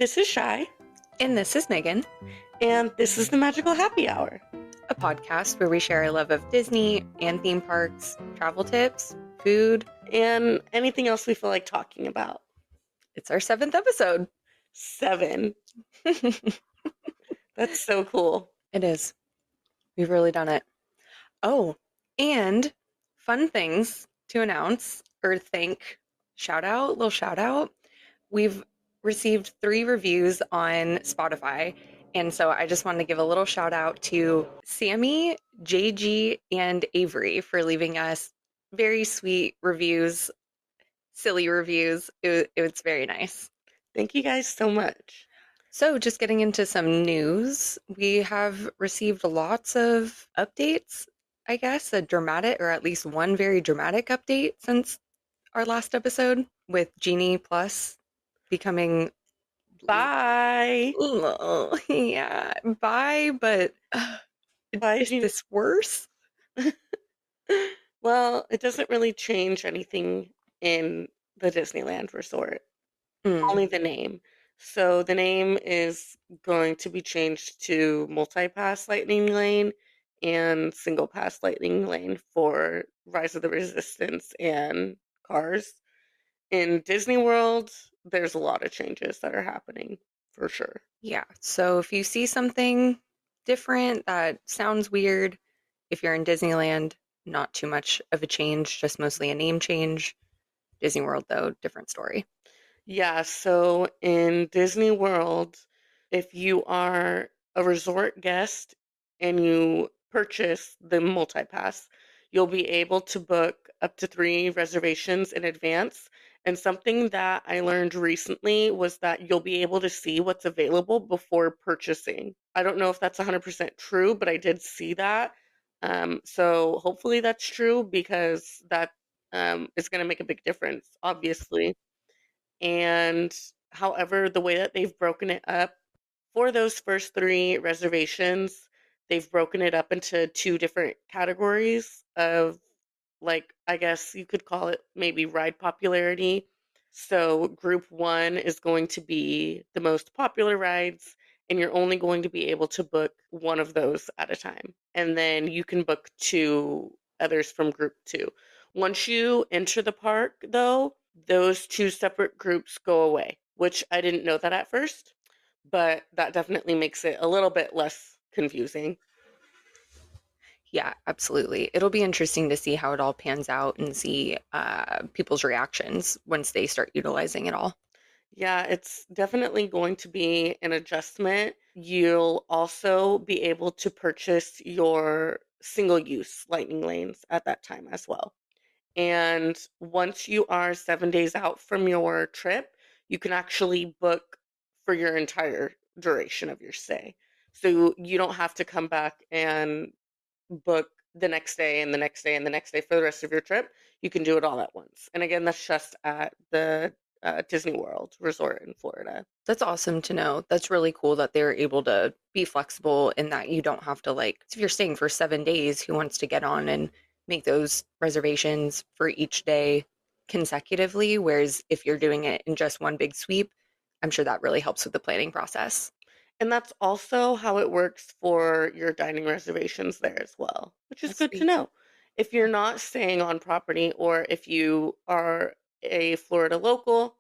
This is Shy, And this is Megan, and this is the Magical Happy Hour. a podcast where we share our love of Disney and theme parks, travel tips, food. And anything else we feel like talking about. It's our 7th episode. 7. That's so cool. It is. We've really done it. Oh, and fun things to announce or thank. Little shout out. We've received 3 reviews on Spotify. And so I just wanted to give a little shout out to Sammy, JG, and Avery for leaving us very sweet reviews, silly reviews. It was very nice. Thank you guys so much. So, just getting into some news, we have received lots of updates, I guess, a dramatic or at least one very dramatic update since our last episode with Genie Plus becoming Bye. yeah, bye, but Bye, is Genie. this worse? Well, it doesn't really change anything in the Disneyland resort, only the name. So the name is going to be changed to Multi-Pass Lightning Lane and Single Pass Lightning Lane for Rise of the Resistance and Cars. In Disney World, there's a lot of changes that are happening for sure. Yeah, so if you see something different that sounds weird, if you're in Disneyland, not too much of a change, just mostly a name change. Disney World, though, different story. Yeah, so in Disney World, if you are a resort guest and you purchase the multi-pass, you'll be able to book up to 3 reservations in advance. And something that I learned recently was that you'll be able to see what's available before purchasing. I don't know if that's 100% true, but I did see that. So hopefully that's true because that is going to make a big difference, obviously. And however, the way that they've broken it up for those first 3 reservations, they've broken it up into 2 different categories of, like, I guess you could call it maybe ride popularity. So group 1 is going to be the most popular rides, and you're only going to be able to book one of those at a time. And then you can book 2 others from group 2. Once you enter the park, though, those 2 separate groups go away, which I didn't know that at first, but that definitely makes it a little bit less confusing. Yeah, absolutely. It'll be interesting to see how it all pans out and see people's reactions once they start utilizing it all. Yeah, it's definitely going to be an adjustment. You'll also be able to purchase your single-use lightning lanes at that time as well. And once you are 7 days out from your trip, you can actually book for your entire duration of your stay. So you don't have to come back and book the next day and the next day and the next day for the rest of your trip. You can do it all at once. And again, that's just at the Disney World Resort in Florida. That's awesome to know. That's really cool that they're able to be flexible in that you don't have to, like, if you're staying for 7 days, who wants to get on and make those reservations for each day consecutively? Whereas if you're doing it in just one big sweep, I'm sure that really helps with the planning process. And that's also how it works for your dining reservations there as well, which is That's good to sweet. know. If you're not staying on property or if you are a Florida local,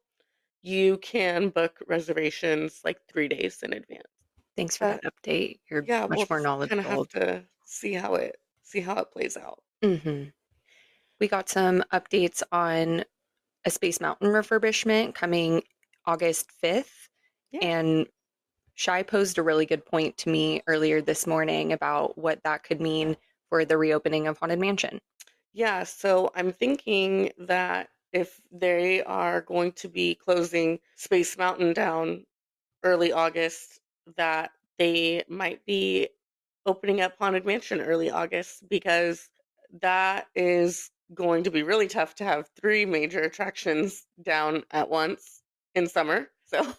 you can book reservations like 3 days in advance. Thanks for But that update. You're yeah, we'll much more just kind of have knowledgeable. to see how it plays out. We got some updates on a Space Mountain refurbishment coming August 5th. Yeah. And Shai posed a really good point to me earlier this morning about what that could mean for the reopening of Haunted Mansion. Yeah, so I'm thinking that if they are going to be closing Space Mountain down early August, that they might be opening up Haunted Mansion early August because that is going to be really tough to have 3 major attractions down at once in summer. So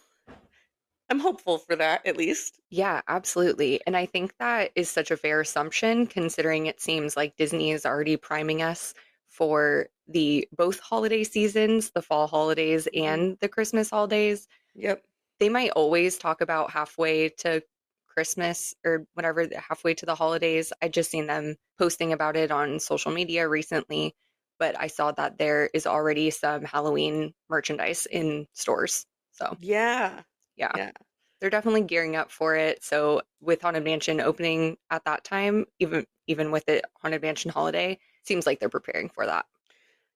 I'm hopeful for that at least. Yeah, absolutely. And I think that is such a fair assumption considering it seems like Disney is already priming us for the both holiday seasons, the fall holidays Mhm. and the Christmas holidays. Yep. they might always talk about halfway to Christmas or whatever, halfway to the holidays. I just seen them posting about it on social media recently, but I saw that there is already some Halloween merchandise in stores. So, Yeah. yeah, Yeah. they're definitely gearing up for it. So, with Haunted Mansion opening at that time, even with it Haunted Mansion holiday, seems like they're preparing for that.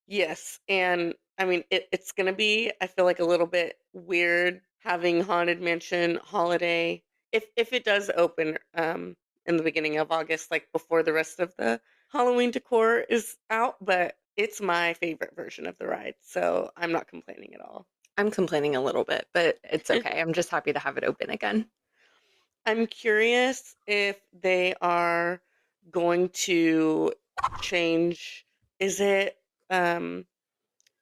Yes, and I mean it's gonna be, I feel like, a little bit weird having Haunted Mansion holiday if it does open in the beginning of August, like before the rest of the Halloween decor is out, but it's my favorite version of the ride, so I'm not complaining at all. I'm complaining a little bit, but it's okay. I'm just happy to have it open again. I'm curious if they are going to change. Is it um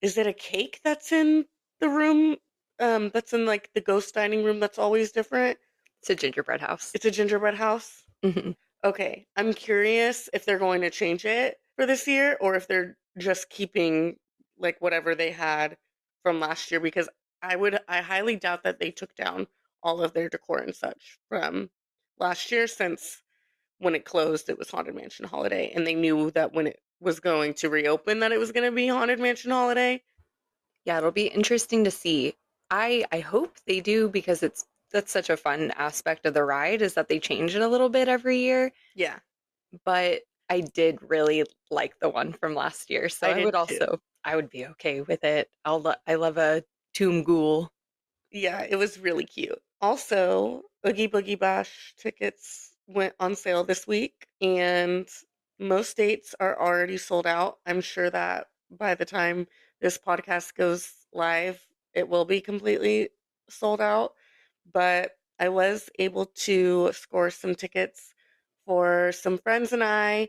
Is it a cake that's in the room, that's in, like, the ghost dining room that's always different? It's a gingerbread house. It's a gingerbread house? Mhm. Okay, I'm curious if they're going to change it for this year or if they're just keeping, like, whatever they had from last year because I highly doubt that they took down all of their decor and such from last year since when it closed, it was Haunted Mansion Holiday, and they knew that when it was going to reopen that it was gonna be Haunted Mansion Holiday. Yeah, it'll be interesting to see. I hope they do because that's such a fun aspect of the ride is that they change it a little bit every year, Yeah, but I did really like the one from last year, so I did too. I would be okay with it. I love a tomb ghoul. Yeah, it was really cute. Also, Oogie Boogie Bash tickets went on sale this week, and most dates are already sold out. I'm sure that by the time this podcast goes live, it will be completely sold out. But I was able to score some tickets for some friends and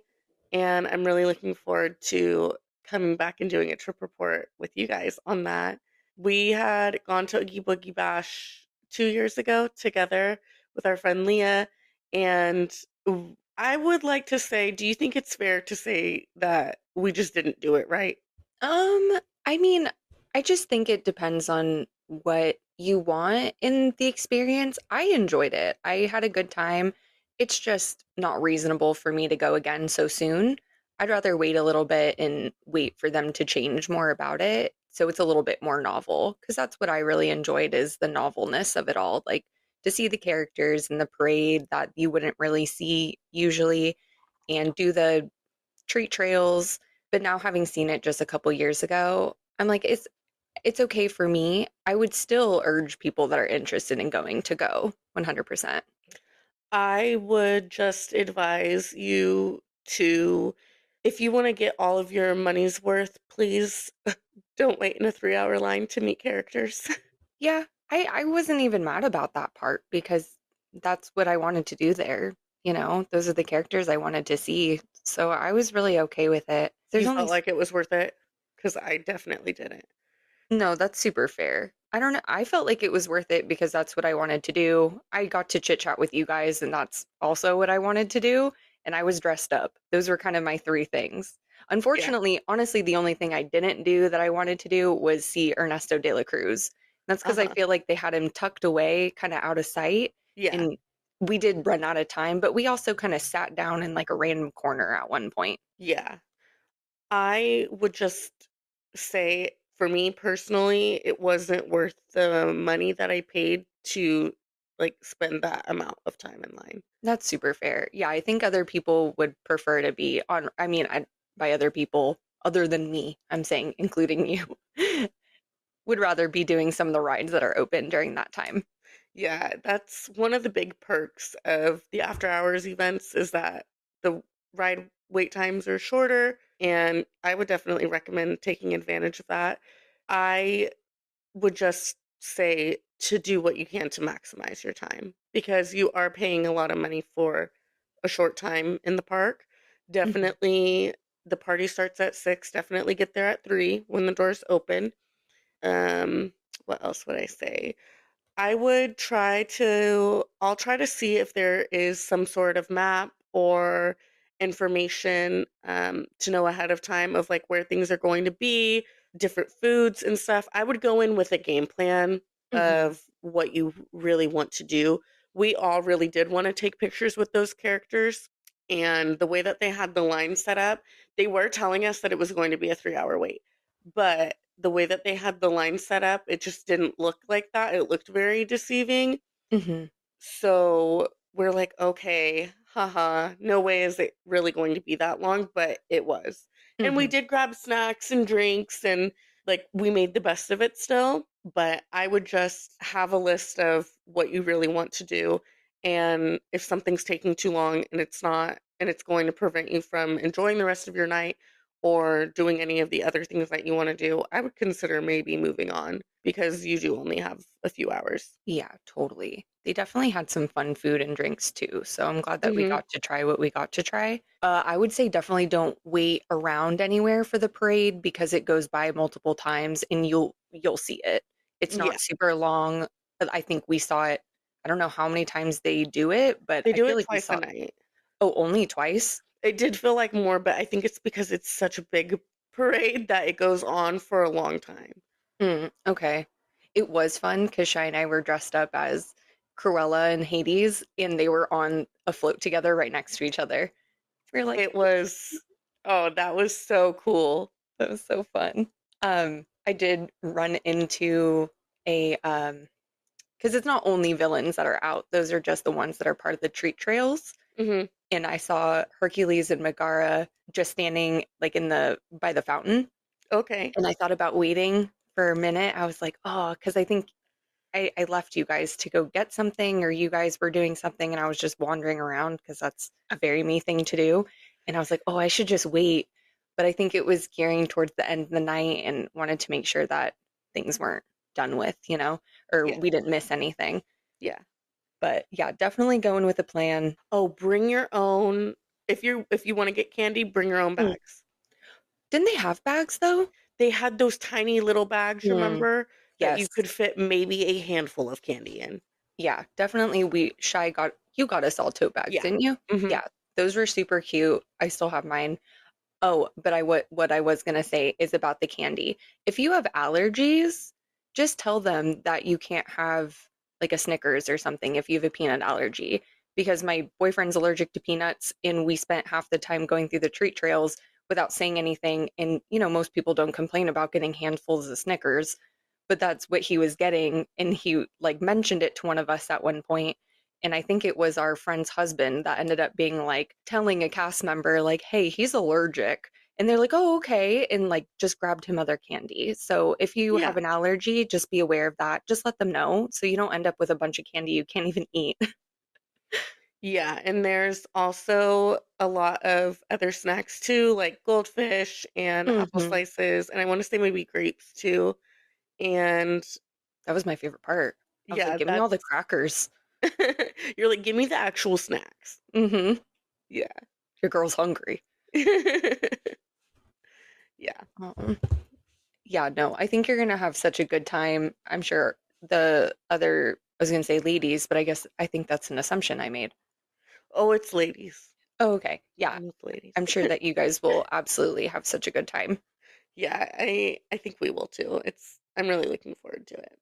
I'm really looking forward to coming back and doing a trip report with you guys on that. We had gone to Oogie Boogie Bash 2 years ago together with our friend Leah, and I would like to say, do you think it's fair to say that we just didn't do it right? I mean, I just think it depends on what you want in the experience. I enjoyed it. I had a good time. It's just not reasonable for me to go again so soon. I'd rather wait a little bit and wait for them to change more about it. So it's a little bit more novel because that's what I really enjoyed is the novelness of it all. Like to see the characters in the parade that you wouldn't really see usually and do the treat trails, but now having seen it just a couple years ago, I'm like, it's okay for me. I would still urge people that are interested in going to go 100%. I would just advise you to, if you want to get all of your money's worth, please don't wait in a 3-hour line to meet characters. Yeah, I wasn't even mad about that part because that's what I wanted to do there. You know, those are the characters I wanted to see. So I was really okay with it. There's You only felt like it was worth it? Because I definitely didn't. No, that's super fair. I don't know. I felt like it was worth it because that's what I wanted to do. I got to chit chat with you guys, and that's also what I wanted to do. And I was dressed up. Those were kind of my three things. Yeah. Unfortunately, honestly, the only thing I didn't do that I wanted to do was see Ernesto de la Cruz. That's because I Uh-huh. feel like they had him tucked away, kind of out of sight. Yeah. And we did run out of time, but we also kind of sat down in like a random corner at one point. Yeah. I would just say, for me personally, it wasn't worth the money that I paid to, like, spend that amount of time in line. That's super fair. Yeah, I think other people would prefer to be on, by other people, other than me, I'm saying, including you, would rather be doing some of the rides that are open during that time. Yeah, that's one of the big perks of the after hours events is that the ride wait times are shorter, and I would definitely recommend taking advantage of that. I would just say to do what you can to maximize your time because you are paying a lot of money for a short time in the park. Mhm. Definitely, the party starts at 6. Definitely get there at 3 when the doors open. Um, what else would I say? I'll try to see if there is some sort of map or information to know ahead of time of like where things are going to be, different foods and stuff. I would go in with a game plan Mhm. of what you really want to do. We all really did want to take pictures with those characters. And the way that they had the line set up, they were telling us that it was going to be a 3 hour wait. But the way that they had the line set up, it just didn't look like that. It looked very deceiving. Hmm. So we're like, okay, haha, no way is it really going to be that long, but it was. And we Hmm. did grab snacks and drinks and like we made the best of it still. But I would just have a list of what you really want to do. And if something's taking too long and it's not, and it's going to prevent you from enjoying the rest of your night or doing any of the other things that you want to do, I would consider maybe moving on because you do only have a few hours. Yeah, totally. They definitely had some fun food and drinks too. So I'm glad that we Mhm. got to try what we got to try. I would say definitely don't wait around anywhere for the parade because it goes by multiple times and you'll see it. It's Yeah. not super long. I think we saw it. I don't know how many times they do it, but They I do feel it like we twice a saw. night. Oh, only twice? It did feel like more, but I think it's because it's such a big parade that it goes on for a long time. Okay. It was fun because Shy and I were dressed up as Cruella and Hades, and they were on a float together right next to each other. We were like, It was oh, that was so cool. that was so fun. I did run into a because it's not only villains that are out; those are just the ones that are part of the treat trails. Mhm. And I saw Hercules and Megara just standing like in the by the fountain, Okay. and I thought about waiting for a minute. I was like, oh, because I think I left you guys to go get something, or you guys were doing something, and I was just wandering around because that's a very me thing to do. And I was like, oh, I should just wait. But I think it was gearing towards the end of the night and wanted to make sure that things weren't done with, or Yeah. we didn't miss anything. Yeah. But yeah, definitely going with a plan. Oh, bring your own if you wanna get candy, bring your own Mm. bags. Didn't they have bags though? They had those tiny little bags, Mm, remember, that you yes. could fit maybe a handful of candy in. Yeah, definitely. You got us all tote bags, Yeah. didn't you? Mhm. Yeah, those were super cute. I still have mine. Oh, but what I was gonna say is about the candy. If you have allergies, just tell them that you can't have like a Snickers or something if you have a peanut allergy. Because my boyfriend's allergic to peanuts, and we spent half the time going through the treat trails without saying anything. And most people don't complain about getting handfuls of Snickers, but that's what he was getting, and he like mentioned it to one of us at one point, and I think it was our friend's husband that ended up being like telling a cast member, like, hey, he's allergic. And they're like, oh, okay. And like just grabbed him other candy. So if you have Yeah. an allergy, just be aware of that. Just let them know so you don't end up with a bunch of candy you can't even eat. Yeah, and there's also a lot of other snacks too, like goldfish and apple Hmm. slices, and I wanna say maybe grapes too, and That was my favorite part. I was like, yeah, give me all that's the crackers. you're like, "Give me the actual snacks." Hmm. Yeah. Your girl's hungry. Yeah. Um, yeah, no, I think you're gonna have such a good time. I'm sure I was gonna say ladies, but I think that's an assumption I made. Oh, it's ladies. Oh, okay. Yeah. Almost ladies. I'm sure that you guys will absolutely have such a good time. Yeah, I think we will too. I'm really looking forward to it.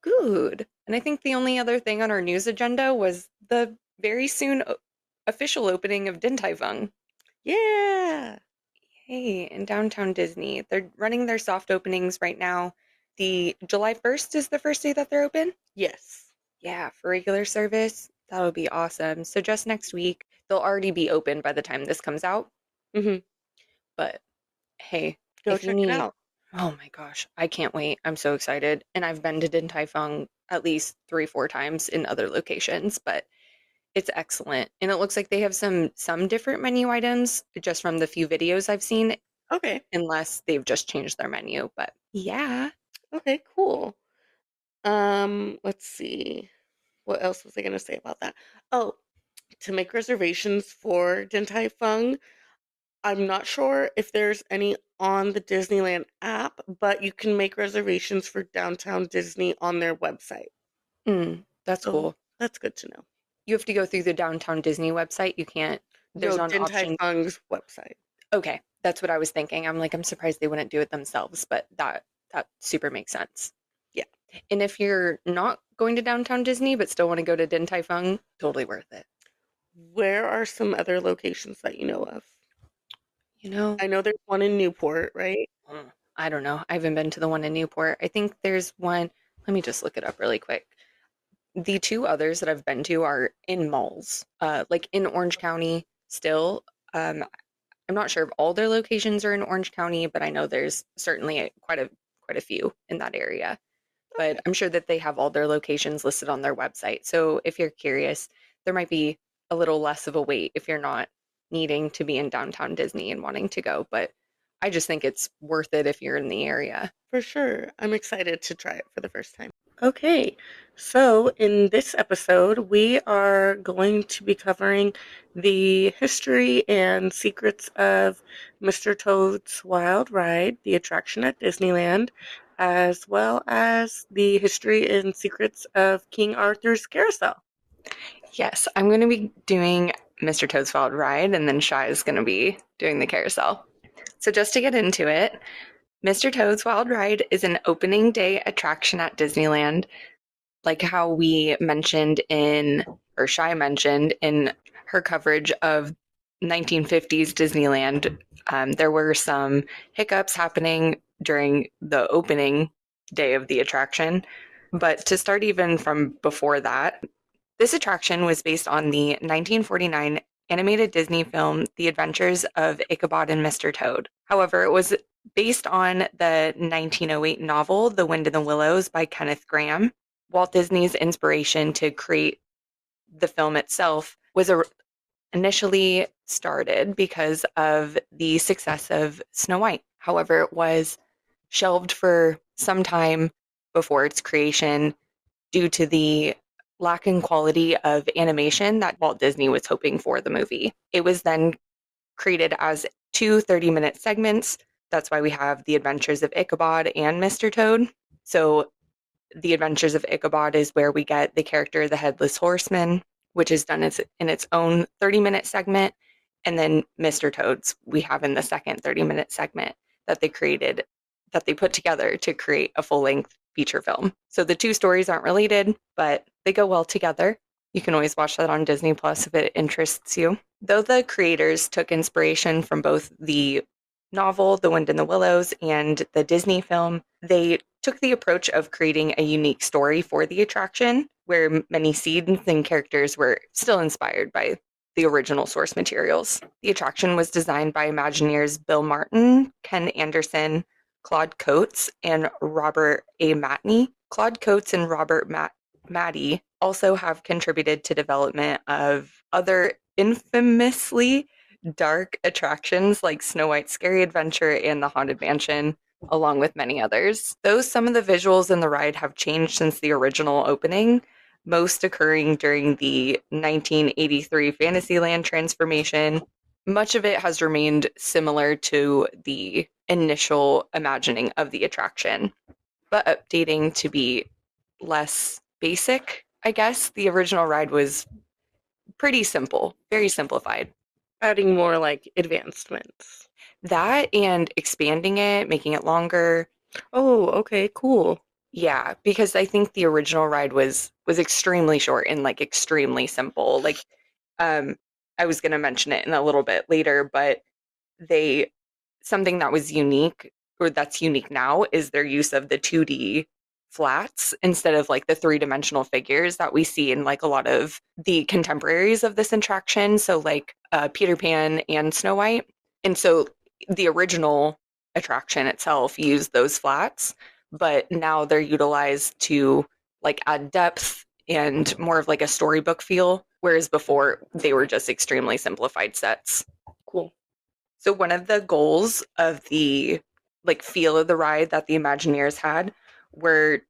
Good. And I think the only other thing on our news agenda was the very soon official opening of Din Tai Fung. Yeah. Hey, in downtown Disney. They're running their soft openings right now. The July 1st is the first day that they're open. Yes. Yeah, for regular service. That would be awesome. So just next week, they'll already be open by the time this comes out. Mhm. But hey, Go if you check it need, out. oh my gosh, I can't wait. I'm so excited. And I've been to Din Tai Fung at least 3, 4 times in other locations, but it's excellent. And it looks like they have some different menu items just from the few videos I've seen, Okay. unless they've just changed their menu. But yeah. Okay, cool. Let's see. What else was I gonna say about that? Oh, to make reservations for Din Tai Fung, I'm not sure if there's any on the Disneyland app, but you can make reservations for Downtown Disney on their website. That's So cool. that's good to know. You have to go through the Downtown Disney website. You can't, there's No, not an Din Tai option. Fung's website. Okay, that's what I was thinking. I'm like, I'm surprised they wouldn't do it themselves, but that super makes sense. Yeah. And if you're not going to downtown Disney but still want to go to Din Tai Fung, totally worth it. Where are some other locations that you know of? You know, I know there's one in Newport, right? I don't know. I haven't been to the one in Newport. I think there's one. Let me just look it up really quick. The two others that I've been to are in malls, like in Orange County still. I'm not sure if all their locations are in Orange County, but I know there's certainly quite a few in that area. But Okay, I'm sure that they have all their locations listed on their website. So if you're curious, there might be a little less of a wait if you're not needing to be in downtown Disney and wanting to go. But I just think it's worth it if you're in the area. for sure. I'm excited to try it for the first time. Okay, so in this episode, we are going to be covering the history and secrets of Mr. Toad's Wild Ride, the attraction at Disneyland, as well as the history and secrets of King Arthur's Carousel. Yes, I'm going to be doing Mr. Toad's Wild Ride, and then Shy is going to be doing the carousel. So, just to get into it, Mr. Toad's Wild Ride is an opening day attraction at Disneyland, like how we mentioned or Shy mentioned in her coverage of 1950s Disneyland. There were some hiccups happening during the opening day of the attraction. But to start even from before that, this attraction was based on the 1949 animated Disney film, The Adventures of Ichabod and Mr. Toad. However, it was based on the 1908 novel, The Wind in the Willows by Kenneth Graham. Walt Disney's inspiration to create the film itself was initially started because of the success of Snow White. However, it was shelved for some time before its creation due to the lack in quality of animation that Walt Disney was hoping for the movie. It was then created as two 30-minute segments. That's why we have The Adventures of Ichabod and Mr. Toad. So the Adventures of Ichabod is where we get the character the Headless Horseman, which is done in its own 30-minute segment. And then Mr. Toad's we have in the second 30-minute segment that they put together to create a full-length feature film. So the two stories aren't related, but they go well together. You can always watch that on Disney Plus if it interests you. Though the creators took inspiration from both the novel, The Wind in the Willows, and the Disney film, they took the approach of creating a unique story for the attraction, where many scenes and characters were still inspired by the original source materials. The attraction was designed by Imagineers Bill Martin, Ken Anderson, Claude Coates, and Robert A. Matney. Claude Coates and Robert Matty also have contributed to development of other infamously dark attractions like Snow White's Scary Adventure and the Haunted Mansion, along with many others. Though some of the visuals in the ride have changed since the original opening, most occurring during the 1983 Fantasyland transformation, much of it has remained similar to the initial imagining of the attraction, but updating to be less basic, I guess. The original ride was pretty simple, very simplified. Adding more like advancements. That and expanding it, making it longer. Oh, okay, cool. Yeah, because I think the original ride was extremely short and like extremely simple. Like um I was going to mention it in a little bit later, but they something that was unique or that's unique now is their use of the 2D flats instead of like the three-dimensional figures that we see in like a lot of the contemporaries of this attraction, so like Peter Pan and Snow White. And so the original attraction itself used those flats, but now they're utilized to like add depth and more of like a storybook feel, whereas before they were just extremely simplified sets. Cool. So one of the goals of the like feel of the ride that the Imagineers had were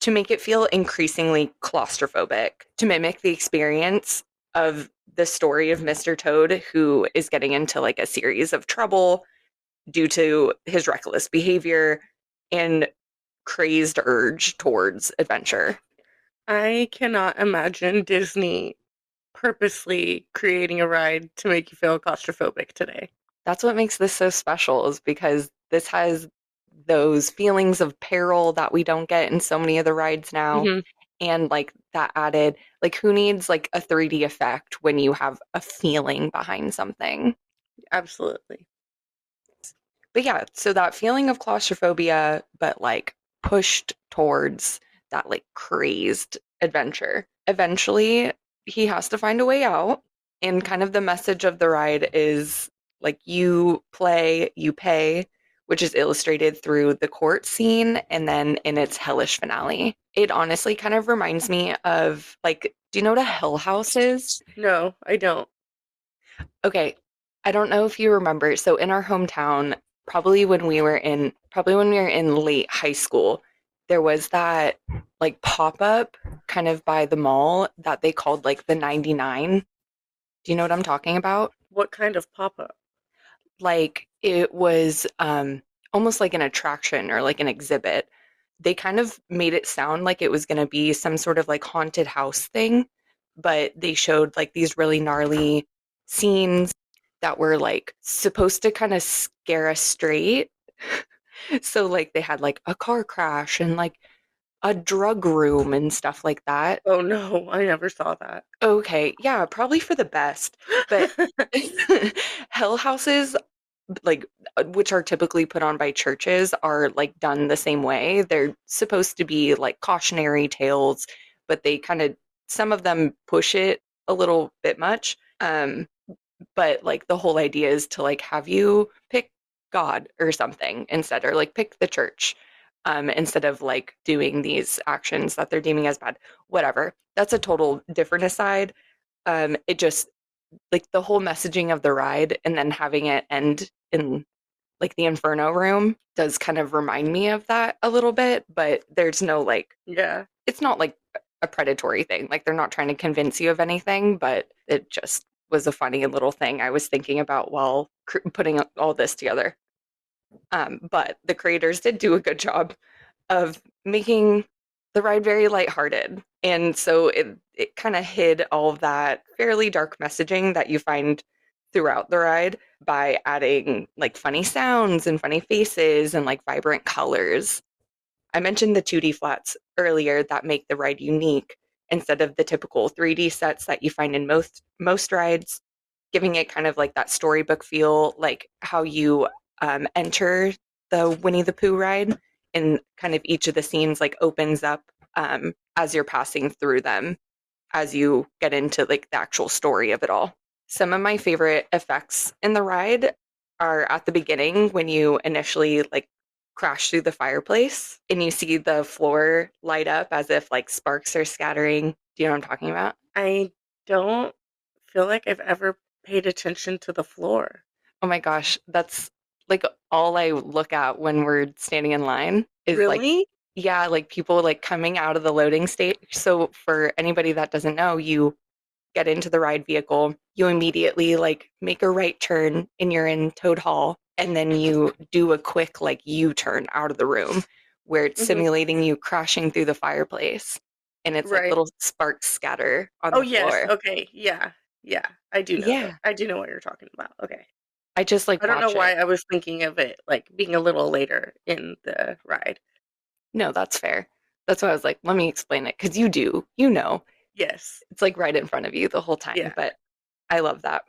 to make it feel increasingly claustrophobic, to mimic the experience of the story of Mr. Toad, who is getting into like a series of trouble due to his reckless behavior and crazed urge towards adventure. I cannot imagine Disney purposely creating a ride to make you feel claustrophobic today. That's what makes this so special, is because this has those feelings of peril that we don't get in so many of the rides now. Hmm. and like that added, like who needs like a 3D effect when you have a feeling behind something? Absolutely. But yeah, so that feeling of claustrophobia, but like pushed towards that like crazed adventure. Eventually, he has to find a way out. And kind of the message of the ride is like you play, you pay, which is illustrated through the court scene and then in its hellish finale. It honestly kind of reminds me of like, do you know what a hell house is? No, I don't. Okay, I don't know if you remember. So in our hometown, probably when we were in late high school, there was that like pop-up kind of by the mall that they called like the 99. Do you know what I'm talking about? What kind of pop-up? Like it was almost like an attraction or like an exhibit. They kind of made it sound like it was going to be some sort of like haunted house thing, but they showed like these really gnarly scenes that were like supposed to kind of scare us straight. So like they had like a car crash and like a drug room and stuff like that. Oh no, I never saw that. Okay, yeah, probably for the best. But hell houses like which are typically put on by churches are like done the same way. They're supposed to be like cautionary tales, but they kind of some of them push it a little bit much. But like the whole idea is to like have you pick God or something instead, or like pick the church. Instead of like doing these actions that they're deeming as bad, whatever. That's a total different aside. It just like the whole messaging of the ride and then having it end in like the Inferno room does kind of remind me of that a little bit, but there's no like, Yeah. it's not like a predatory thing. Like they're not trying to convince you of anything, but it just was a funny little thing I was thinking about while putting all this together. But the creators did do a good job of making the ride very lighthearted. And so it kind of hid all of that fairly dark messaging that you find throughout the ride by adding like funny sounds and funny faces and like vibrant colors. I mentioned the 2D flats earlier that make the ride unique instead of the typical 3D sets that you find in most rides, giving it kind of like that storybook feel, like how you enter the Winnie the Pooh ride, and kind of each of the scenes like opens up as you're passing through them, as you get into like the actual story of it all. Some of my favorite effects in the ride are at the beginning when you initially like crash through the fireplace and you see the floor light up as if like sparks are scattering. Do you know what I'm talking about? I don't feel like I've ever paid attention to the floor. Oh my gosh, that's like all I look at when we're standing in line is like, Really? yeah, like people like coming out of the loading stage. So for anybody that doesn't know, you get into the ride vehicle, you immediately like make a right turn and you're in Toad Hall, and then you do a quick like U-turn out of the room where it's Hmm. simulating you crashing through the fireplace, and it's like Right. little sparks scatter on Oh the yes. floor. Okay. Yeah. Yeah. I do know that. Yeah, I do know what you're talking about. Okay. I just like I don't know watch it. why I was thinking of it like being a little later in the ride. No, that's fair. That's why I was like, let me explain it because you do, you know, Yes. it's like right in front of you the whole time. Yeah. But I love that.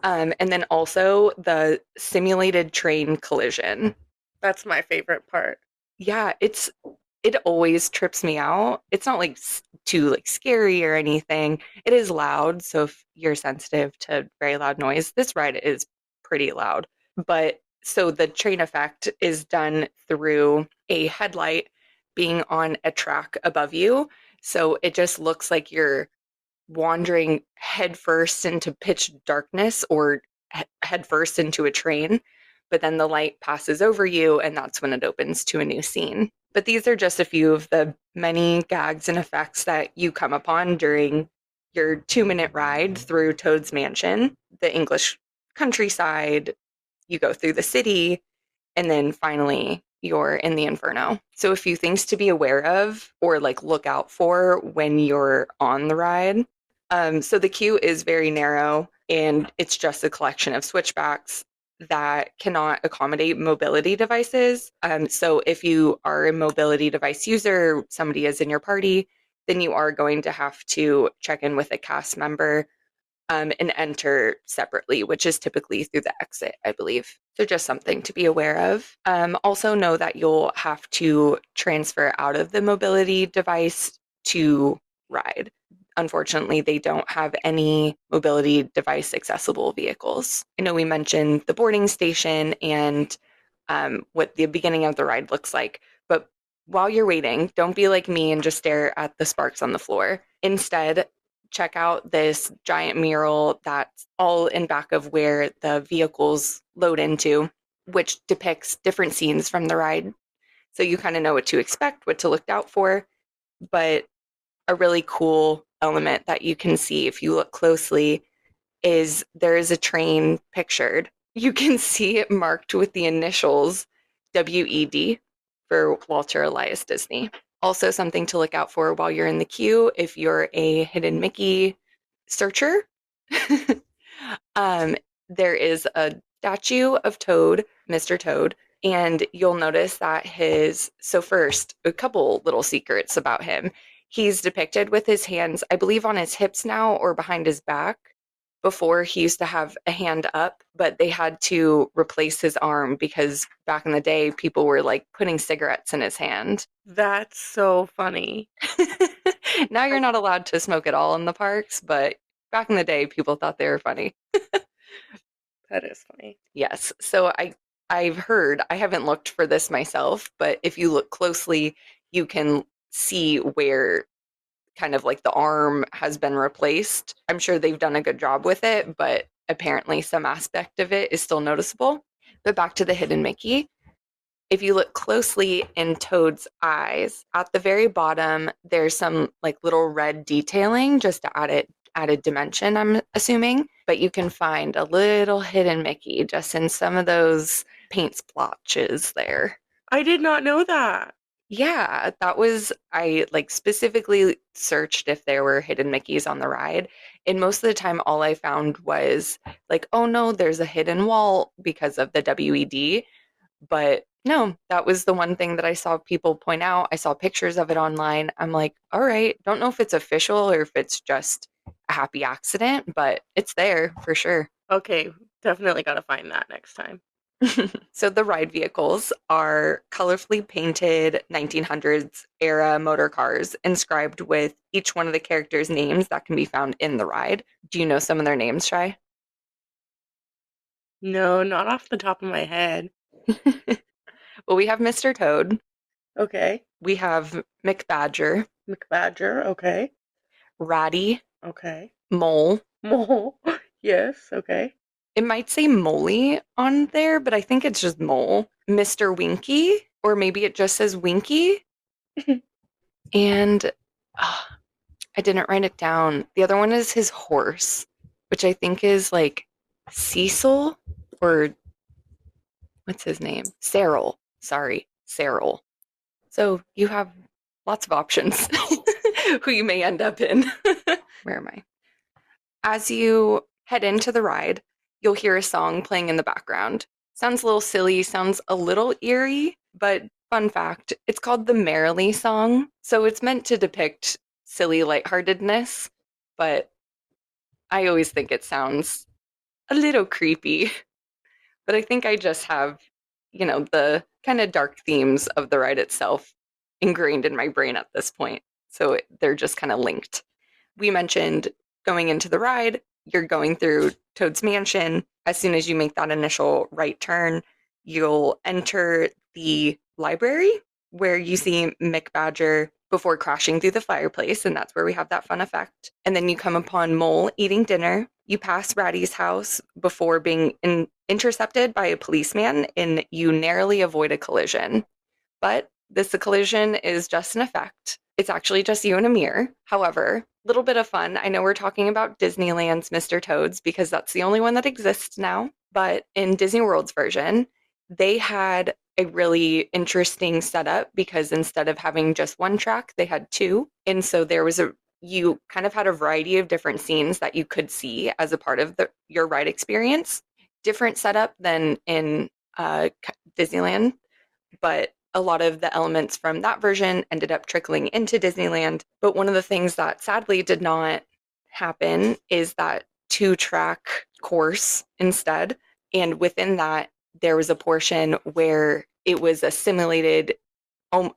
And then also the simulated train collision. That's my favorite part. Yeah, it always trips me out. It's not like too like scary or anything. It is loud, so if you're sensitive to very loud noise, this ride is pretty loud. But so the train effect is done through a headlight being on a track above you. So it just looks like you're wandering headfirst into pitch darkness or headfirst into a train, but then the light passes over you, and that's when it opens to a new scene. But these are just a few of the many gags and effects that you come upon during your 2-minute ride through Toad's Mansion, the English countryside. You go through the city, and then finally you're in the Inferno. So a few things to be aware of or like look out for when you're on the ride. So the queue is very narrow and it's just a collection of switchbacks that cannot accommodate mobility devices. So if you are a mobility device user, somebody is in your party, then you are going to have to check in with a cast member and enter separately, which is typically through the exit, I believe. So just something to be aware of. Also know that you'll have to transfer out of the mobility device to ride. Unfortunately, they don't have any mobility device accessible vehicles. I know we mentioned the boarding station and what the beginning of the ride looks like, but while you're waiting, don't be like me and just stare at the sparks on the floor. Instead, check out this giant mural that's all in back of where the vehicles load into, which depicts different scenes from the ride. So you kind of know what to expect, what to look out for. But a really cool element that you can see if you look closely is there is a train pictured. You can see it marked with the initials WED for Walter Elias Disney. Also, something to look out for while you're in the queue if you're a Hidden Mickey searcher. um, there is a statue of Toad, Mr. Toad, and you'll notice that first, a couple little secrets about him. He's depicted with his hands, I believe, on his hips now or behind his back. Before, he used to have a hand up, but they had to replace his arm because back in the day, people were like putting cigarettes in his hand. That's so funny. Now you're not allowed to smoke at all in the parks, but back in the day, people thought they were funny. That is funny. Yes. So I've heard, I haven't looked for this myself, but if you look closely, you can see where kind of like the arm has been replaced. I'm sure they've done a good job with it, but apparently some aspect of it is still noticeable. But back to the Hidden Mickey. If you look closely in Toad's eyes, at the very bottom, there's some like little red detailing just to added dimension, I'm assuming. But you can find a little hidden Mickey just in some of those paint splotches there. I did not know that. Yeah, I like specifically searched if there were hidden Mickeys on the ride. And most of the time, all I found was like, oh no, there's a hidden wall because of the WED. But no, that was the one thing that I saw people point out. I saw pictures of it online. I'm like, all right, don't know if it's official or if it's just a happy accident, but it's there for sure. Okay, definitely got to find that next time. So the ride vehicles are colorfully painted 1900s era motor cars inscribed with each one of the characters' names that can be found in the ride. Do you know some of their names, Shai? No, not off the top of my head. Well, we have Mr. Toad. Okay. We have McBadger, McBadger, okay. Ratty, Okay. Mole. Mole. Yes, okay. It might say Moley on there, but I think it's just Mole. Mr. Winky, or maybe it just says Winky. And I didn't write it down. The other one is his horse, which I think is like Cecil or what's his name? Cyril. Sorry, Cyril. So you have lots of options who you may end up in. Where am I? As you head into the ride, you'll hear a song playing in the background. Sounds a little silly, sounds a little eerie, but fun fact, it's called the Merrily song. So it's meant to depict silly lightheartedness, but I always think it sounds a little creepy. But I think I just have, the kind of dark themes of the ride itself ingrained in my brain at this point. So they're just kind of linked. We mentioned going into the ride, you're going through Toad's Mansion. As soon as you make that initial right turn, you'll enter the library where you see Mick Badger before crashing through the fireplace, and that's where we have that fun effect. And then you come upon Mole eating dinner. You pass Ratty's house before being intercepted by a policeman, and you narrowly avoid a collision. But this collision is just an effect. It's actually just you in a mirror. However, little bit of fun. I know we're talking about Disneyland's Mr. Toads because that's the only one that exists now. But in Disney World's version, they had a really interesting setup because instead of having just one track, they had two. And so you kind of had a variety of different scenes that you could see as a part of your ride experience. Different setup than in Disneyland, but a lot of the elements from that version ended up trickling into Disneyland. But one of the things that sadly did not happen is that 2-track course instead. And within that, there was a portion where it was a simulated,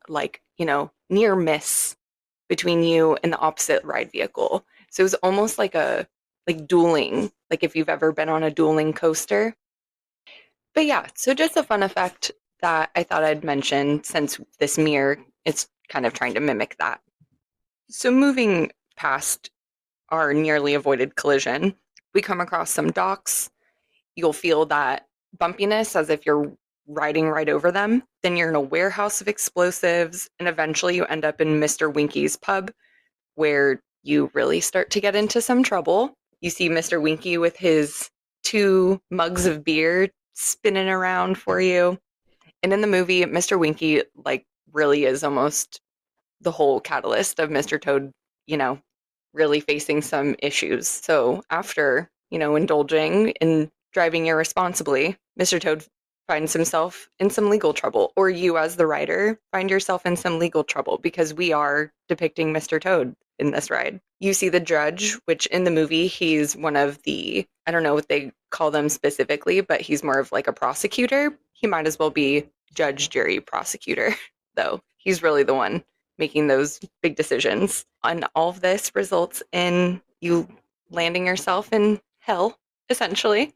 like, near miss between you and the opposite ride vehicle. So it was almost like like dueling, like if you've ever been on a dueling coaster. But yeah, so just a fun effect that I thought I'd mention since this mirror, it's kind of trying to mimic that. So moving past our nearly avoided collision, we come across some docks. You'll feel that bumpiness as if you're riding right over them. Then you're in a warehouse of explosives, and eventually you end up in Mr. Winky's pub, where you really start to get into some trouble. You see Mr. Winky with his 2 mugs of beer spinning around for you. And in the movie, Mr. Winky like really is almost the whole catalyst of Mr. Toad, you know, really facing some issues. So after, indulging in driving irresponsibly, Mr. Toad finds himself in some legal trouble, or you as the rider find yourself in some legal trouble because we are depicting Mr. Toad in this ride. You see the judge, which in the movie, he's one of the, I don't know what they call them specifically, but he's more of like a prosecutor. He might as well be judge, jury, prosecutor, though. He's really the one making those big decisions. And all of this results in you landing yourself in hell, essentially.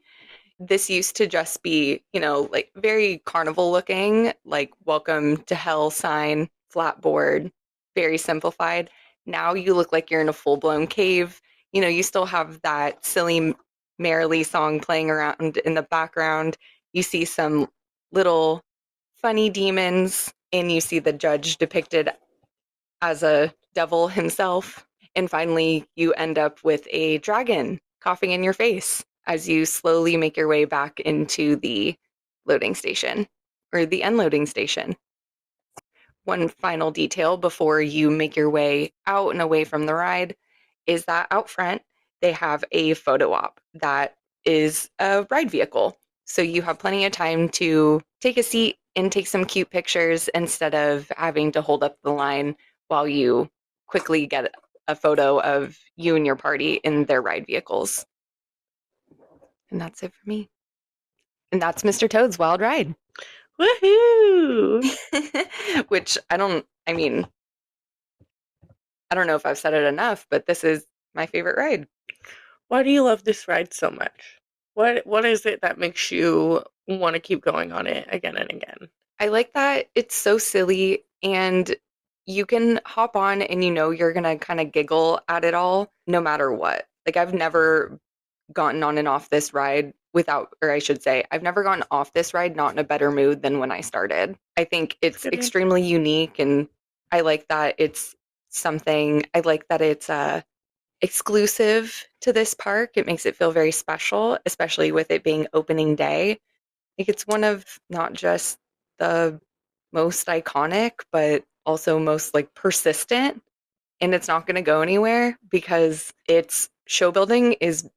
This used to just be, like very carnival looking, like welcome to hell sign, flat board, very simplified. Now you look like you're in a full blown cave. You still have that silly merrily song playing around in the background. You see some little funny demons, and you see the judge depicted as a devil himself. And finally, you end up with a dragon coughing in your face as you slowly make your way back into the loading station or the unloading station. One final detail before you make your way out and away from the ride is that out front, they have a photo op that is a ride vehicle. So you have plenty of time to take a seat and take some cute pictures instead of having to hold up the line while you quickly get a photo of you and your party in their ride vehicles. And that's it for me. And that's Mr. Toad's Wild Ride. Woohoo! Which I don't know if I've said it enough, but this is my favorite ride. Why do you love this ride so much? What is it that makes you want to keep going on it again and again? I like that it's so silly and you can hop on and you're going to kind of giggle at it all no matter what. Like I've never gotten on and off this ride without, or I should say, I've never gotten off this ride not in a better mood than when I started. I think it's extremely unique, and I like that it's I like that it's exclusive to this park. It makes it feel very special, especially with it being opening day. Like it's one of not just the most iconic, but also most like persistent. And it's not going to go anywhere because its show building is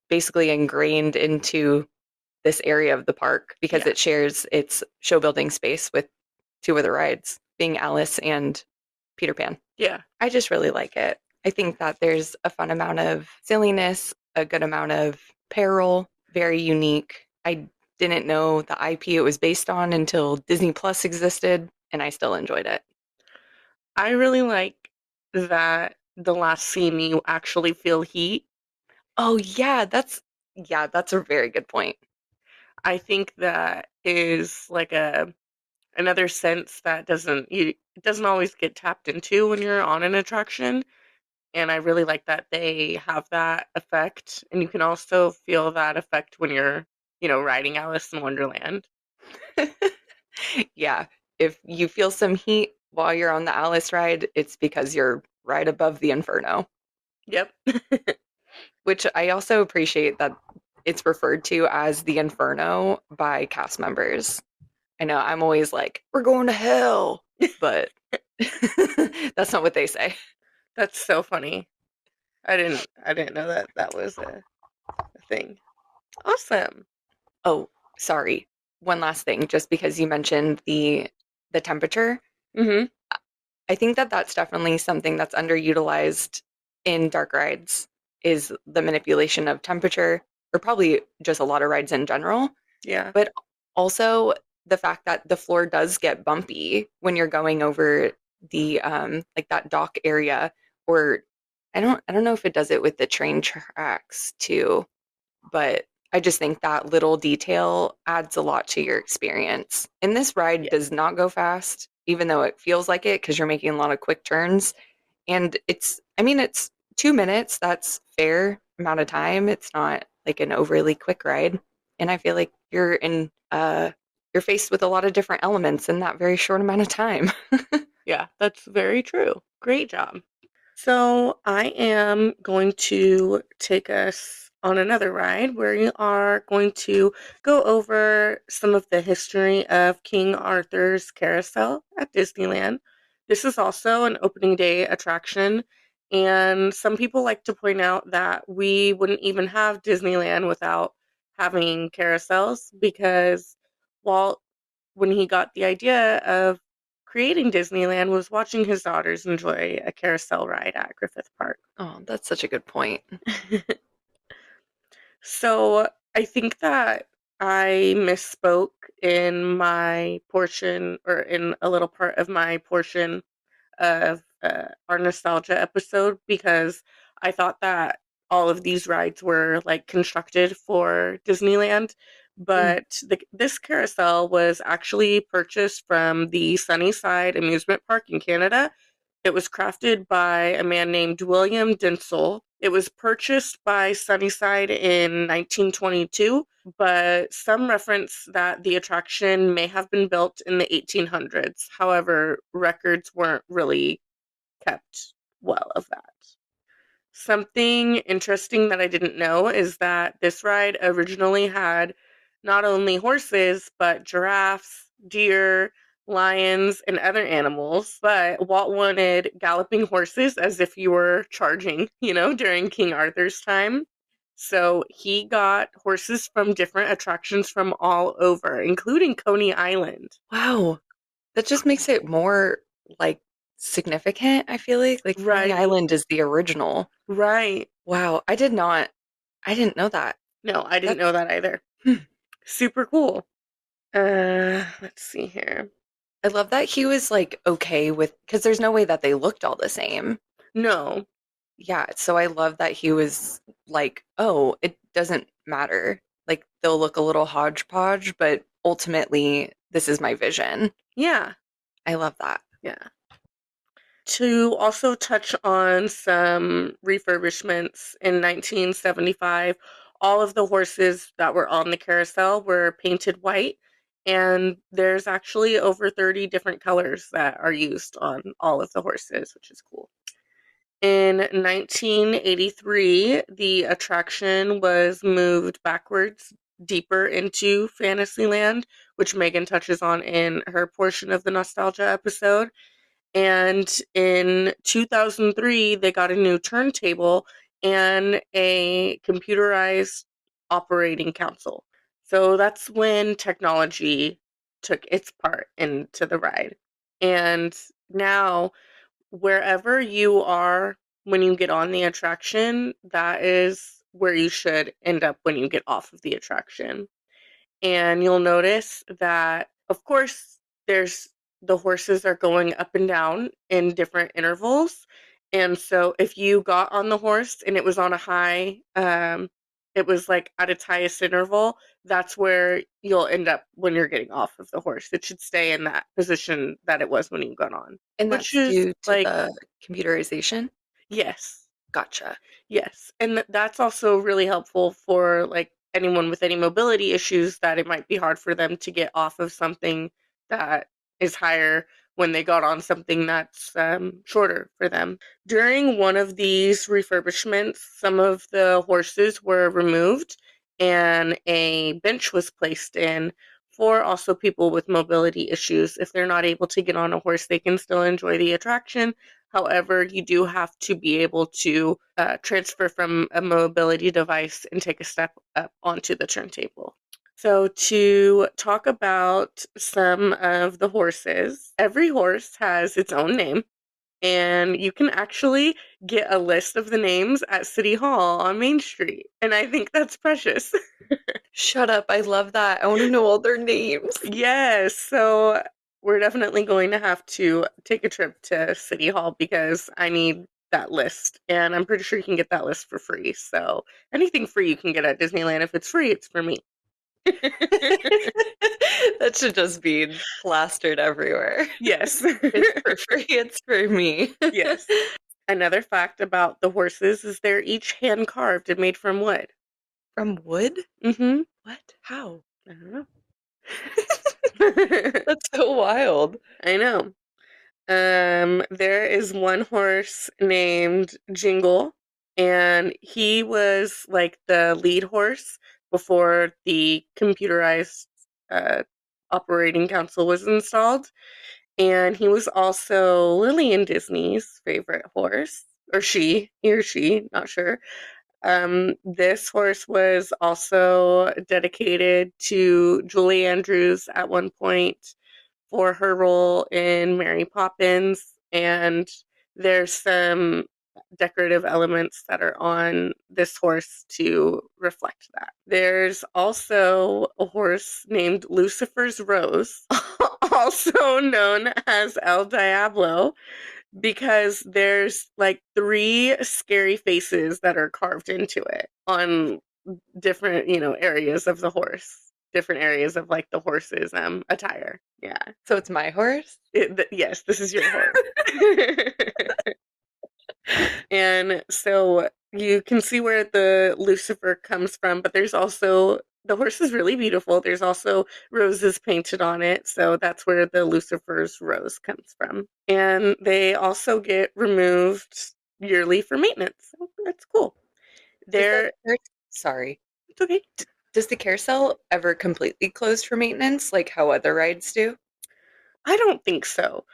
basically ingrained into this area of the park because Yeah. it shares its show building space with 2 other rides, being Alice and Peter Pan. Yeah. I just really like it. I think that there's a fun amount of silliness, a good amount of peril, very unique. I didn't know the IP it was based on until Disney Plus existed, and I still enjoyed it. I really like that the last scene you actually feel heat. Oh yeah, that's a very good point. I think that is like another sense that it doesn't always get tapped into when you're on an attraction. And I really like that they have that effect. And you can also feel that effect when you're, riding Alice in Wonderland. Yeah, if you feel some heat while you're on the Alice ride, it's because you're right above the Inferno, Yep. which I also appreciate that it's referred to as the Inferno by cast members. I know I'm always like, we're going to hell, but that's not what they say. That's so funny. I didn't know that was a thing. Awesome. Oh, sorry. One last thing, just because you mentioned the the temperature. Hmm. I think that that's definitely something that's underutilized in dark rides is the manipulation of temperature, or probably just a lot of rides in general. Yeah. But also the fact that the floor does get bumpy when you're going over the like that dock area, or I don't know if it does it with the train tracks too, but I just think that little detail adds a lot to your experience. And this ride Yeah. does not go fast, even though it feels like it because you're making a lot of quick turns. And I mean, it's 2 minutes. That's fair amount of time. It's not like an overly quick ride. And I feel like you're faced with a lot of different elements in that very short amount of time. Yeah, that's very true. Great job. So I am going to take us on another ride where we are going to go over some of the history of King Arthur's Carousel at Disneyland. This is also an opening day attraction, and some people like to point out that we wouldn't even have Disneyland without having carousels because Walt, when he got the idea of creating Disneyland, was watching his daughters enjoy a carousel ride at Griffith Park. Oh, that's such a good point. So I think that I misspoke in my portion, or in a little part of my portion of our nostalgia episode, because I thought that all of these rides were like constructed for Disneyland, Mm. but this carousel was actually purchased from the Sunnyside Amusement Park in Canada. It was crafted by a man named William Dinsel. It was purchased by Sunnyside in 1922, but some reference that the attraction may have been built in the 1800s. However, records weren't really kept well of that. Something interesting that I didn't know is that this ride originally had not only horses, but giraffes, deer, lions, and other animals. But Walt wanted galloping horses as if you were charging, during King Arthur's time. So he got horses from different attractions from all over, including Coney Island. Wow. That just makes it more like significant, I feel like. Like Coney Right, Island is the original. right. Wow. I didn't know that. No, I didn't That's know that either. hmm. Super cool. Let's see here. I love that he was like okay with because there's no way that they looked all the same. No, Yeah, so I love that he was like, "Oh, it doesn't matter. Like they'll look a little hodgepodge, but ultimately this is my vision." yeah, I love that. yeah. To also touch on some refurbishments in 1975, all of the horses that were on the carousel were painted white, and there's actually over 30 different colors that are used on all of the horses, which is cool. In 1983, the attraction was moved backwards deeper into Fantasyland, which Megan touches on in her portion of the nostalgia episode. And in 2003, they got a new turntable and a computerized operating console. So that's when technology took its part into the ride. And now wherever you are when you get on the attraction, that is where you should end up when you get off of the attraction. And you'll notice that, of course, there's the horses are going up and down in different intervals. And so if you got on the horse and it was on a high, it was like at its highest interval, that's where you'll end up when you're getting off of the horse. It should stay in that position that it was when you got on, And which that's is due to like, the computerization? yes. Gotcha. Yes, and that's also really helpful for, like, anyone with any mobility issues that it might be hard for them to get off of something that is higher when they got on something that's, shorter for them. During one of these refurbishments, some of the horses were removed and a bench was placed in for also people with mobility issues. If they're not able to get on a horse, they can still enjoy the attraction. However, you do have to be able to transfer from a mobility device and take a step up onto the turntable. So, to talk about some of the horses, every horse has its own name, and you can actually get a list of the names at City Hall on Main Street. And I think that's precious. Shut up. I love that. I want to know all their names. Yes, so we're definitely going to have to take a trip to City Hall because I need that list. And I'm pretty sure you can get that list for free. So anything free you can get at Disneyland. If it's free, it's for me. That should just be plastered everywhere. Yes. It's for free, it's for me. Yes. Another fact about the horses is they're each hand carved and made from wood. From wood? Mm-hmm. What? How? I don't know. That's so wild. I know. There is one horse named Jingle, and he was like the lead horse before the computerized uh, operating council was installed. And he was also Lily and Disney's favorite horse, or he or she, not sure. This horse was also dedicated to Julie Andrews at one point for her role in Mary Poppins, and there's some decorative elements that are on this horse to reflect that. There's also a horse named Lucifer's Rose, also known as El Diablo, because there's like three scary faces that are carved into it on different, areas of the horse, different areas of like the horse's attire. Yeah. So it's my horse? Yes, this is your horse. And so you can see where the Lucifer comes from, but there's also the horse is really beautiful. There's also roses painted on it, so that's where the Lucifer's rose comes from. And they also get removed yearly for maintenance. So that's cool. Does that They're sorry. It's okay. Does the carousel ever completely close for maintenance like how other rides do? I don't think so.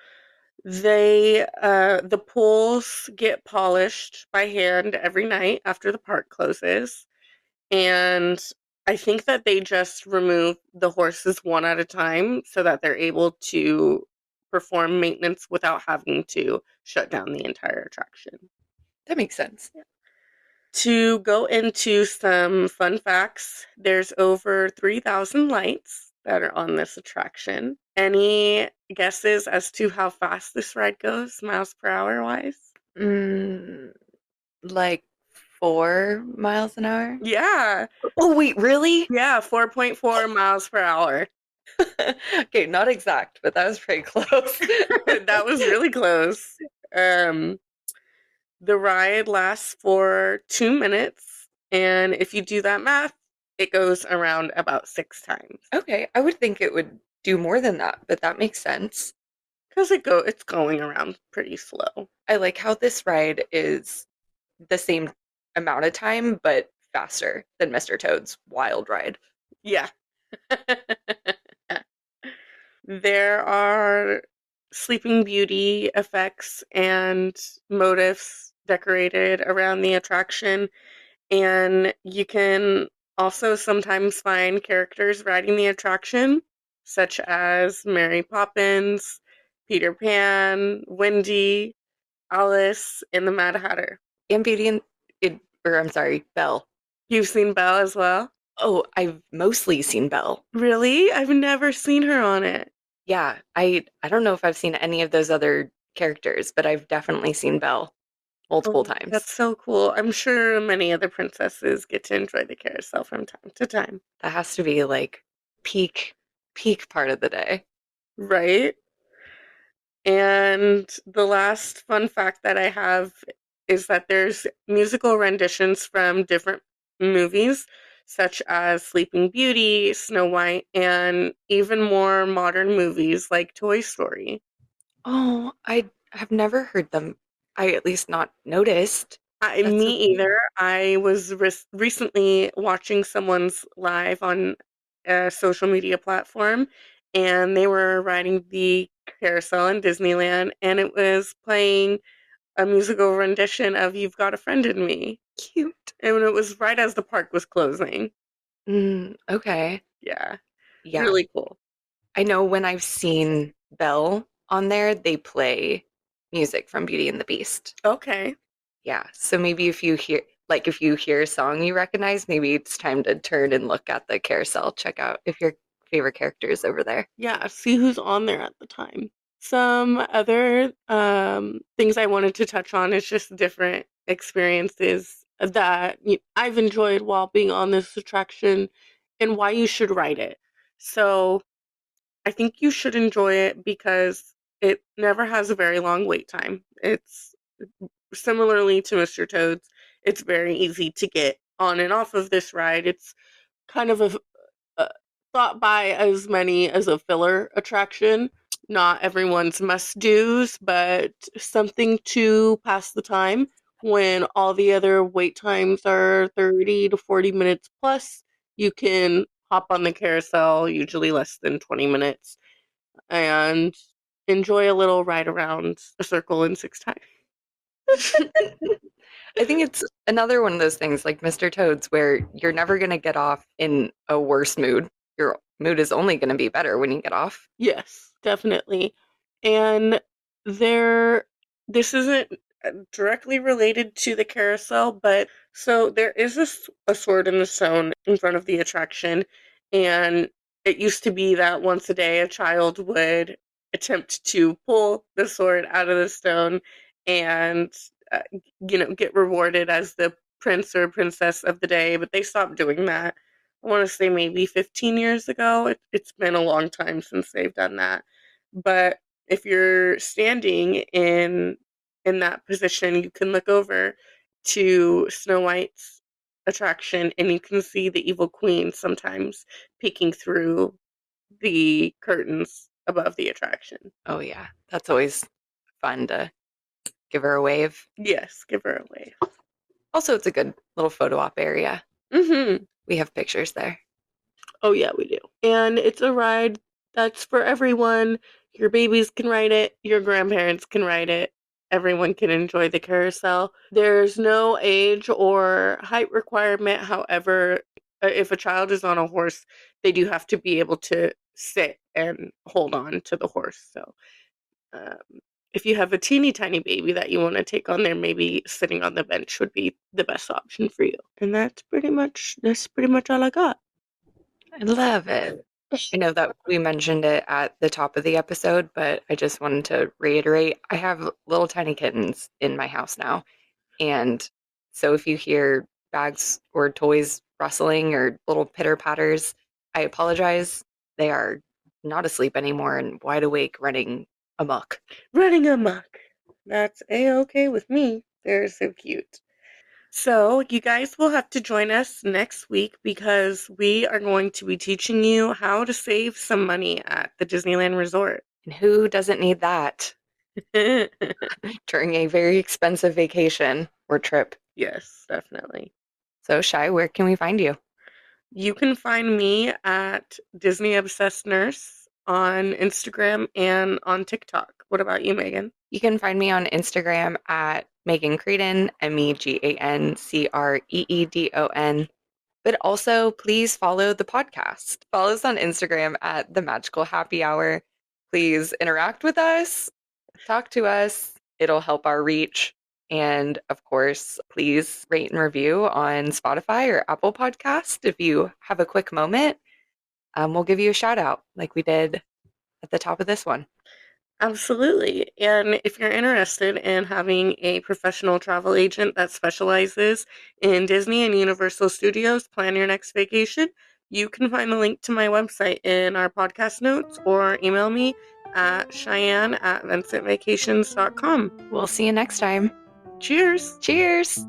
The pools get polished by hand every night after the park closes, and I think that they just remove the horses one at a time so that they're able to perform maintenance without having to shut down the entire attraction. That makes sense. To go into some fun facts, there's over 3,000 lights that are on this attraction. Any guesses as to how fast this ride goes, miles per hour wise? Mm, like 4 miles an hour? Yeah. Oh, wait, really? Yeah, 4.4 miles per hour. Okay, not exact, but that was pretty close. That was really close. Um, the ride lasts for 2 minutes, and if you do that math, it goes around about 6 times. Okay, I would think it would do more than that, but that makes sense. Because it's going around pretty slow. I like how this ride is the same amount of time, but faster than Mr. Toad's wild ride. Yeah. There are Sleeping Beauty effects and motifs decorated around the attraction, and you can also sometimes find characters riding the attraction, such as Mary Poppins, Peter Pan, Wendy, Alice, and the Mad Hatter. And Beauty and or I'm sorry, Belle. You've seen Belle as well? Oh, I've mostly seen Belle. Really? I've never seen her on it. Yeah, I don't know if I've seen any of those other characters, but I've definitely seen Belle multiple Oh, times. that's so cool. I'm sure many other princesses get to enjoy the carousel from time to time. That has to be like peak part of the day. Right? And the last fun fact that I have is that there's musical renditions from different movies, such as Sleeping Beauty, Snow White, and even more modern movies like Toy Story. Oh, I have never heard them. I at least not noticed. That's so Me cool. either. I was recently watching someone's live on a social media platform, and they were riding the carousel in Disneyland, and it was playing a musical rendition of You've Got a Friend in Me. Cute. And it was right as the park was closing. Okay. Yeah, Yeah. really cool. I know when I've seen Belle on there, they play music from Beauty and the Beast. Okay. Yeah. So maybe if you hear a song you recognize, maybe it's time to turn and look at the carousel, check out if your favorite character is over there. Yeah, see who's on there at the time. Some other things I wanted to touch on is just different experiences that I've enjoyed while being on this attraction and why you should ride it. So I think you should enjoy it because it never has a very long wait time. It's similarly to Mr. Toad's, it's very easy to get on and off of this ride. It's kind of uh, thought by as many as a filler attraction. Not everyone's must do's, but something to pass the time when all the other wait times are 30 to 40 minutes plus. You can hop on the carousel, usually less than 20 minutes, and enjoy a little ride around a circle in six times. I think it's another one of those things like Mr. Toad's where you're never going to get off in a worse mood. Your mood is only going to be better when you get off. Yes, definitely. And there, this isn't directly related to the carousel, but so there is a sword in the stone in front of the attraction, and it used to be that once a day a child would attempt to pull the sword out of the stone and get rewarded as the prince or princess of the day, but they stopped doing that. I want to say maybe 15 years ago. It's been a long time since they've done that. But if you're standing in that position, you can look over to Snow White's attraction and you can see the evil queen sometimes peeking through the curtains above the attraction. Oh, yeah. That's always fun to give her a wave. Yes, give her a wave. Also, it's a good little photo op area. Mm-hmm. We have pictures there. Oh, yeah, we do. And it's a ride that's for everyone. Your babies can ride it, your grandparents can ride it. Everyone can enjoy the carousel. There's no age or height requirement. However, if a child is on a horse, they do have to be able to sit and hold on to the horse. So, um, if you have a teeny tiny baby that you want to take on there, maybe sitting on the bench would be the best option for you. And that's pretty much all I got. I love it. I know that we mentioned it at the top of the episode, but I just wanted to reiterate I have little tiny kittens in my house now. And so if you hear bags or toys rustling or little pitter patters, I apologize. They are not asleep anymore and wide awake running amok. Running amok. That's a-okay with me. They're so cute. So, you guys will have to join us next week because we are going to be teaching you how to save some money at the Disneyland Resort. And who doesn't need that during a very expensive vacation or trip? Yes, definitely. So, Shai, where can we find you? You can find me at Disney Obsessed Nurse on Instagram and on TikTok. What about you, Megan? You can find me on Instagram at Megan Creedon, Megancreedon. But also, please follow the podcast. Follow us on Instagram at The Magical Happy Hour. Please interact with us, talk to us. It'll help our reach. And of course, please rate and review on Spotify or Apple Podcast. If you have a quick moment, we'll give you a shout out like we did at the top of this one. Absolutely. And if you're interested in having a professional travel agent that specializes in Disney and Universal Studios plan your next vacation, you can find the link to my website in our podcast notes or email me at Cheyenne@VincentVacations.com. We'll see you next time. Cheers. Cheers.